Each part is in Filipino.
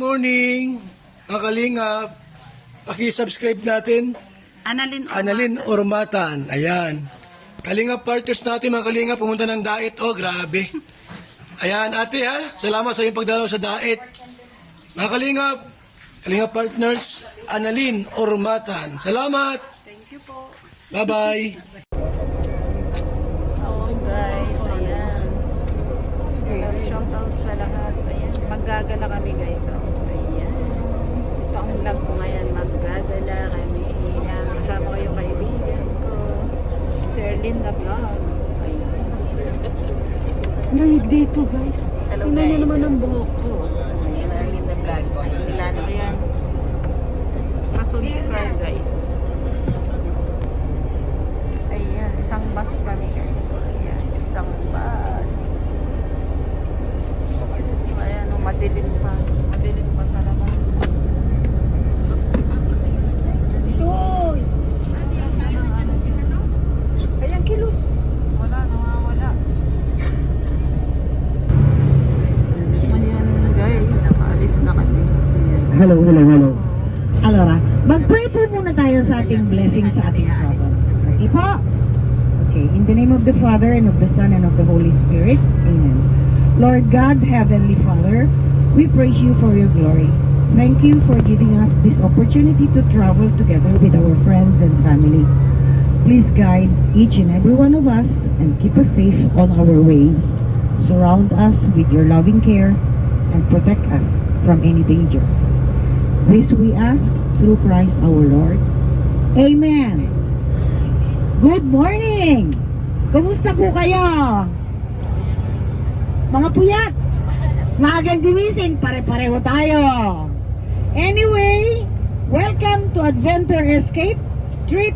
morning, mga kalingap. Paki-subscribe natin. Analin Ormatan. Ayan. Kalingap partners natin, mga kalingap. Pumunta ng Daet. Oh, grabe. Ayan, ate ha. Salamat sa iyong pagdalaw sa Daet. Mga kalingap. Kalingap partners, Analin Ormatan. Salamat. Thank you po. Bye-bye. Oh guys, ayan. Shout out sa lahat. Ayan. Maggagala kami guys. Oh, ayan. Ito ang vlog ko ngayon. Maggagala kami. Ayan. Kasama ko yung kaibigan ko. Sir Linda Vlog. Ayan. Lamig dito guys. Tingnan niyo naman ang buhok ko. Sir Linda Vlog. Ayan. Pa-subscribe guys. Ayan. Isang bus kami guys. So, ayan. Isang bus. Ayan. Madilim pa. Madilim pa sa labas. Toy! Ayan si Luz. Wala. Nawawala. Ayan guys. Maalis na kami. Hello. Alora, mag-pray po muna tayo sa ating blessing sa ating program. Okay po? Okay, in the name of the Father, and of the Son, and of the Holy Spirit. Amen. Lord God, Heavenly Father, we praise you for your glory. Thank you for giving us this opportunity to travel together with our friends and family. Please guide each and every one of us and keep us safe on our way. Surround us with your loving care and protect us from any danger. This we ask through Christ our Lord. Amen. Good morning! Kumusta po kayo? Mga puyat! Maagang gumising, pare-pareho tayo. Anyway, welcome to Adventure Escape trip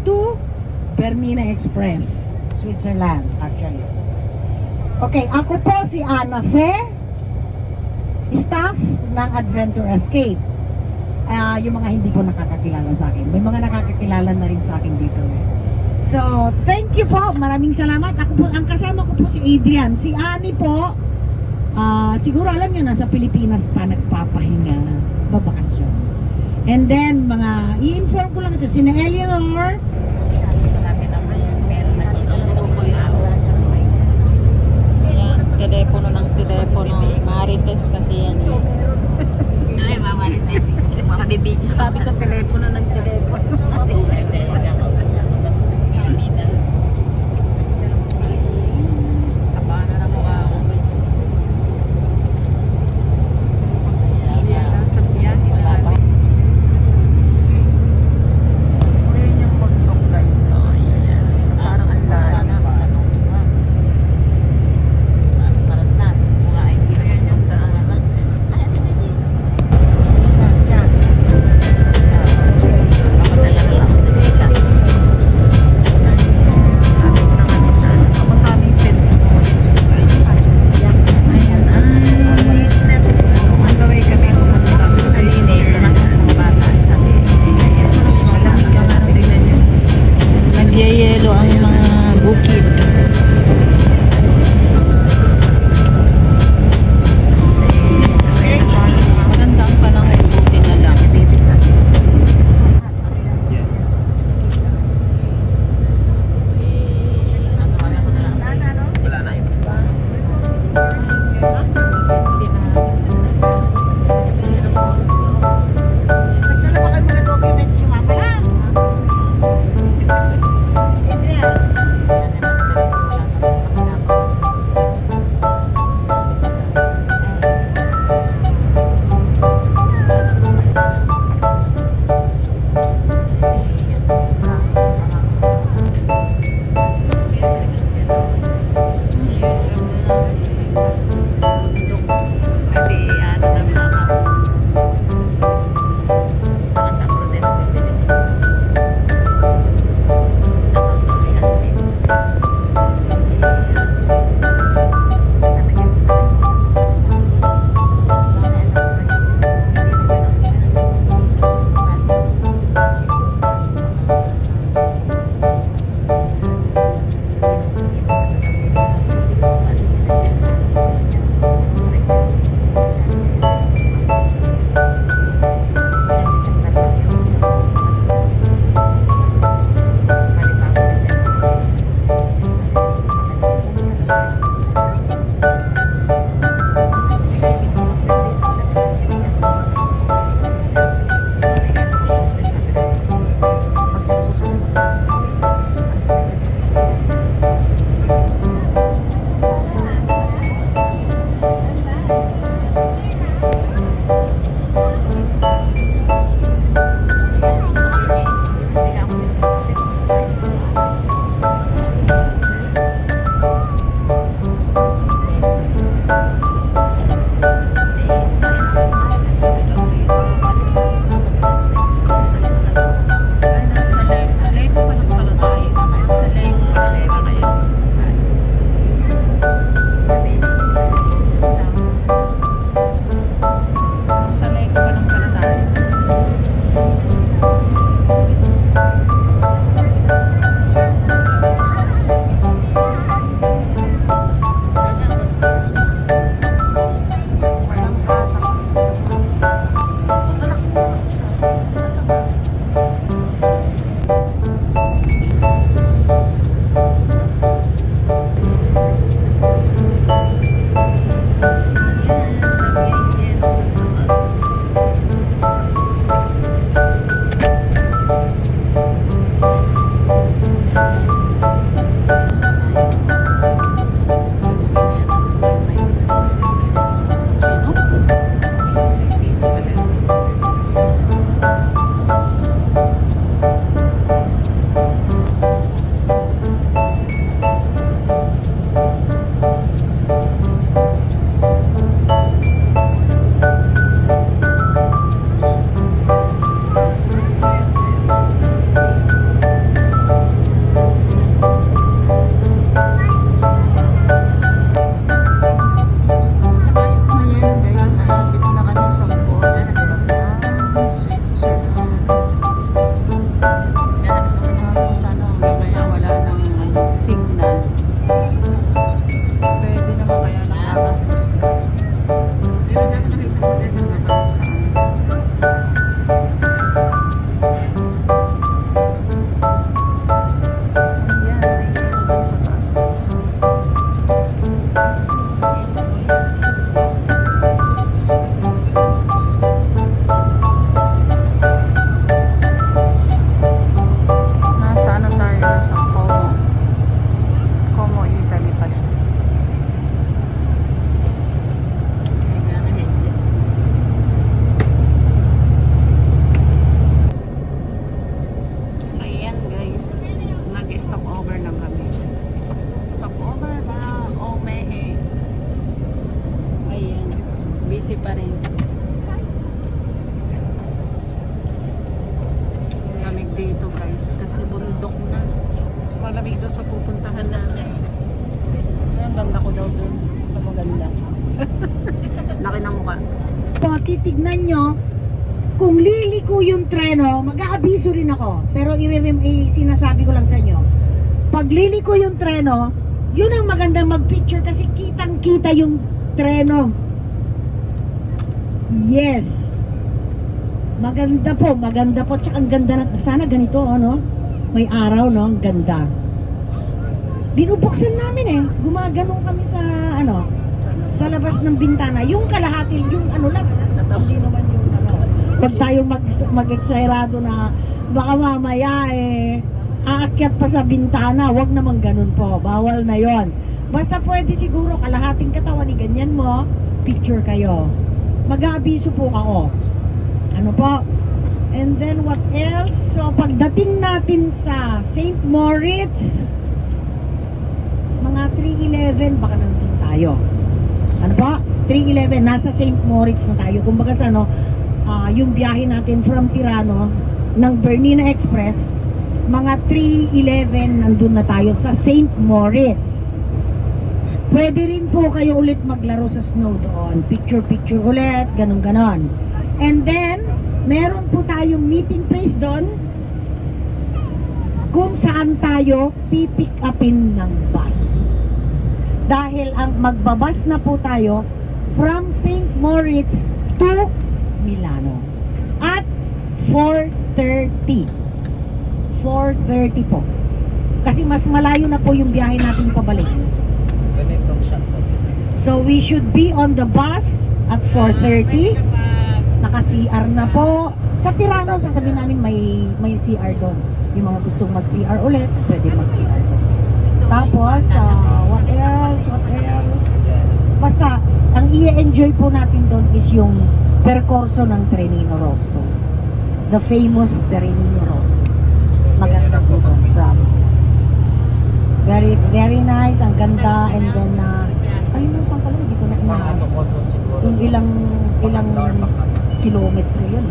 to Bernina Express, Switzerland actually. Okay, ako po si Ana Fe, staff ng Adventure Escape. Yung mga hindi po nakakakilala sa akin. May mga nakakakilala na rin sa akin dito. So, thank you po. Maraming salamat. Ako po, ang kasama ko po si Adrian. Si Annie po, siguro alam nyo, nasa Pilipinas pa nagpapahinga, babakasyon. And then, i-inform ko lang siya, si Eleanor, Telepono ng Marites kasi yan eh. Ay, Mama Marites. Makabibigyan. Sabi ko telepono ng telepono. Tapa na mukha ako. Ayan, nasa biyahe na kami. Ayan yung pagtok guys. Oh, ayan. Parang ang lahat. Ayan yung daan. guys kasi bundok na. Mas malamig daw sa pupuntahan namin. Ang ganda ko daw dun sa maganda. Laki ng mukha. Po, titignan nyo, kung liliko yung treno, mag-aabiso rin ako. Pero sinasabi ko lang sa inyo, pag liliko yung treno, yun ang magandang mag-picture kasi kitang-kita yung treno. Yes. Maganda po. Tsaka ang ganda na, sana ganito, ano? May araw, no? Ang ganda. Binubuksan namin eh. Gumaganong kami sa, sa labas ng bintana. Yung kalahati, yung ano lang. Hindi naman yung ano. Huwag tayong mag-exagerado na baka mamaya aakyat pa sa bintana. Huwag naman ganun po. Bawal na yon. Basta pwede siguro kalahating katawan ni ganyan mo, picture kayo. Mag-aabiso po ako. Ano po? And then what else? So pagdating natin sa St. Moritz, mga 3:11 baka nandun tayo. Ano po? 3:11 nasa St. Moritz na tayo. Kumbaga sa yung biyahe natin from Tirano ng Bernina Express, mga 3:11 nandun na tayo sa St. Moritz. Pwede rin po kayo ulit maglaro sa snow doon. Picture ulit, ganun-ganon. And then, meron po tayong meeting place doon kung saan tayo pipick upin ng bus. Dahil ang magbabas na po tayo from St. Moritz to Milano. At 4:30. 4:30 po. Kasi mas malayo na po yung biyahe natin pabalik. Ganitong shot. So we should be on the bus at 4:30. Naka-CR na po. Sa Tirano, sasabihin namin may CR doon. Yung mga gustong mag-CR ulit, pwede mag-CR doon. Tapos, what else? Basta, ang i-enjoy po natin doon is yung perkorso ng Trenino Rosso. The famous Trenino Rosso. Maganda po doon, promise. Very, very nice. Ang ganda. And then, kalimutan ko lang, hindi ko na inahan. Kung ilang kilometro yun.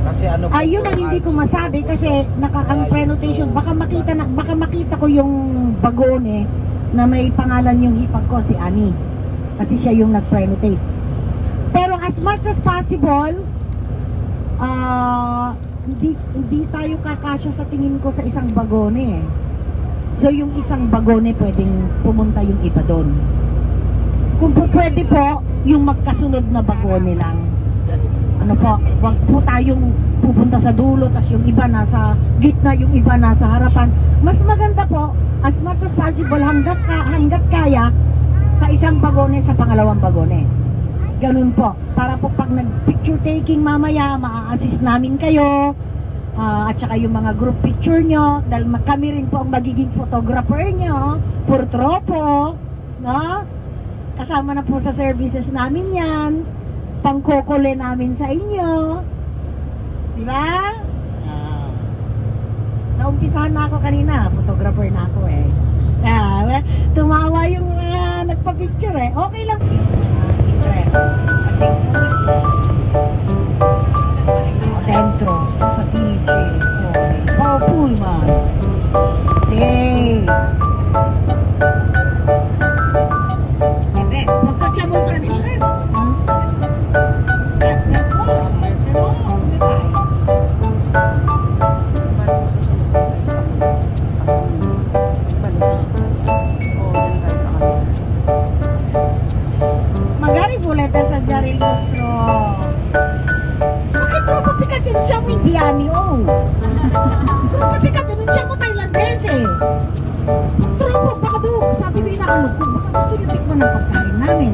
Kasi ano Ayun ang hindi ko masabi kasi ang prenotation, baka makita ko yung bagone na may pangalan yung hipag ko, si Ani. Kasi siya yung nag-prenotate. Pero as much as possible, hindi tayo kakasya sa tingin ko sa isang bagone. So yung isang bagone pwedeng pumunta yung iba doon. Kung po pwede po, yung magkasunod na bagone lang. Ano po, wag po tayong pupunta sa dulo, tas yung iba nasa gitna, yung iba nasa harapan. Mas maganda po, as much as possible, hanggat kaya, sa isang bagone, sa pangalawang bagone. Ganun po. Para po pag nag-picture taking mamaya, maa-assist namin kayo, at saka yung mga group picture nyo, dahil kami rin po ang magiging photographer nyo, pur tropo, no? Kasama na po sa services namin yan. Pangkokole namin sa inyo. Diba? Naumpisahan na ako kanina. Photographer na ako eh. Tumawa yung nagpa-picture eh. Okay lang. Dentro. Sa TJ. Powerful man. Say. Magkakya mo transfers. Magari boleta sa Jaril Nostro. Bakit tropa pikatin siya mo Indiani oh? Tropa pikatin siya mo Thailandese eh. Tropa baka daw sabi ko inaano ko baka gusto nyo tikman ng pagkain namin.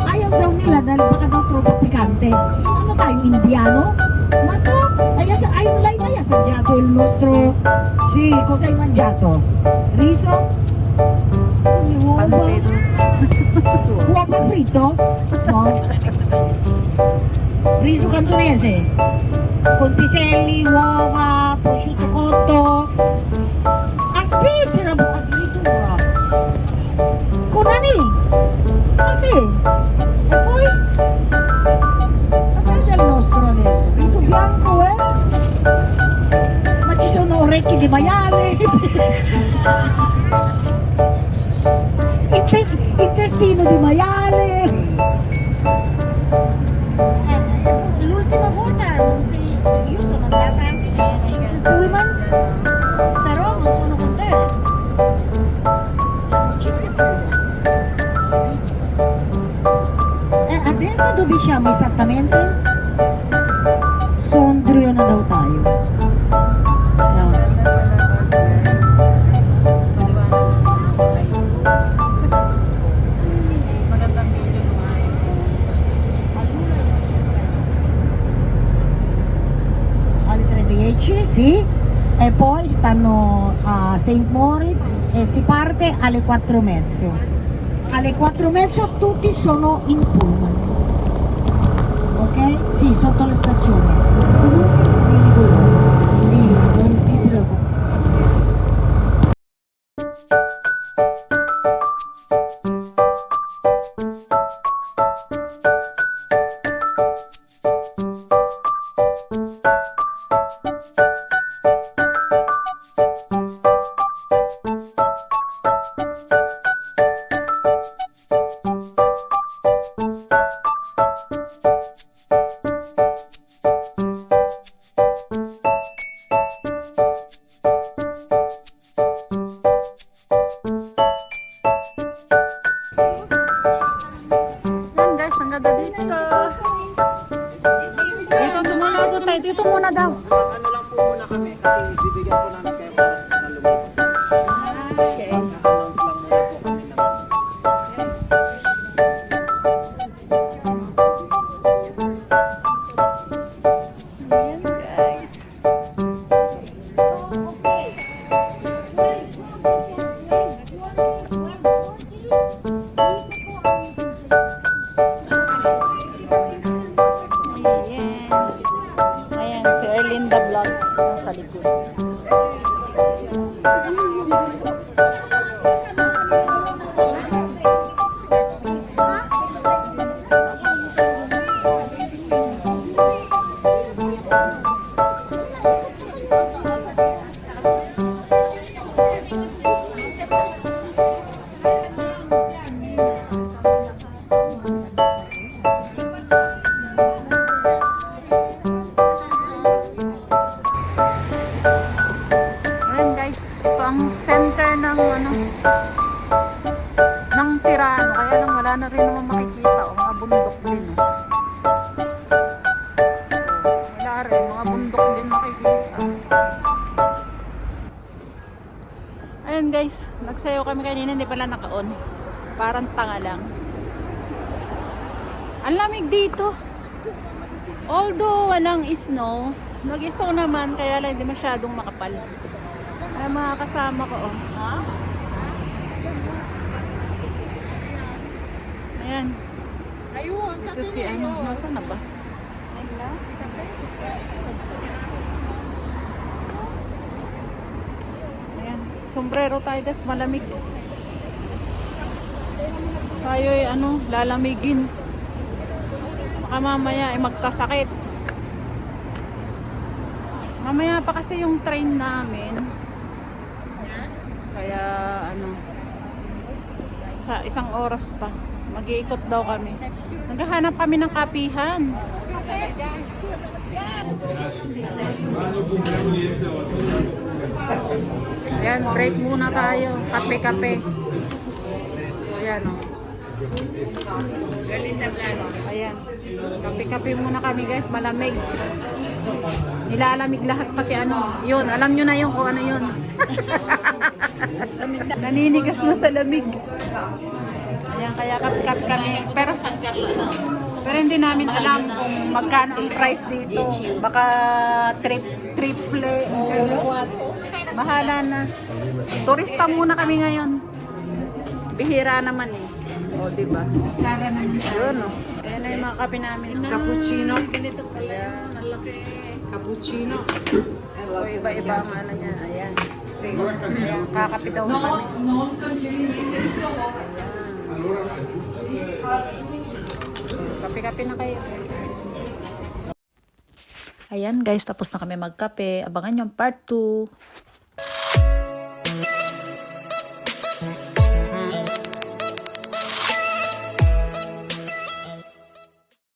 Ayaw daw nila dahil baka daw tropa pikante. Ano tayo Indiano? Mato, ay ulay na ya sa Jato il nostro. Si, cos'hai mangiato? Riso? Pansit. Uovo fritto? No. Riso cantonese. Con piselli, uova, prosciutto cotto. Aspetta, addirittura. Con ani? Ah sì? E poi? Assaggia il nostro adesso. Riso bianco, di maiale. Intestino di maiale. L'ultima volta io sono andata anche su Pullman, però non sono con te. Adesso dove siamo esattamente? Sondrio na daw tayo. No. Magandang video naman. Alle 3:10, sì. E poi stanno a St. Moritz e si parte alle 4:30. Alle 4:30 tutti sono in pullman. Ok? Sì, sotto la stazione. Comunque non dico loro. Quindi non ti preoccupare. Yan guys, ang ganda dito. Dito muna doon tayo. Dito muna daw. Ano lang po muna kami kasi bibigyan po namin kayo para sa lumipat. Okay. Announce lang muna po kami naman. Ayan guys. Ayan. Ayan, si Erlinda Vlog nasa likod. Ayan guys, ito ang center ng ano ng Tirano, kaya lang wala na rin naman makikita o mga bundok din. Wala rin, mga bundok din makikita. Ayan guys, nagsayaw kami kanina, hindi pala naka-on. Parang tanga lang. Ang lamig dito. Although walang snow, nag-snow naman, kaya lang hindi masyadong makapal. Ay, mga kasama ko, oh. Ha? Ayan. Ito si ano, nasaan na ba? Ayan. Sombrero tayo, guys, malamig. Tayo ay ano, lalamigin. Baka mamaya ay magkasakit. Mamaya pa kasi yung train namin. Kaya ano, sa isang oras pa mag-iikot daw kami. Naghahanap kami ng kapihan. Ayan, break muna tayo. Kape-kape. Ayan o. Ayan. Kape-kape muna kami guys, malamig. Nilalamig lahat pati ano. Yun, alam nyo na yun kung ano yun. Naninigas na sa lamig. Ayan, kaya kape-kape kami. Pero hindi namin alam kung magkano ang price dito. Baka triple o what. Mahala na. Turista muna kami ngayon. Bihira naman eh. O, diba? Yun o. Ayan na yung mga kape namin. Cappuccino. Ganito pala. Malaki. Cappuccino. O, iba-iba ang ano niya. Ayan. Ayan, kakape daw kami. Kape-kape na kayo. Ayan guys, tapos na kami magkape. Abangan yung part 2.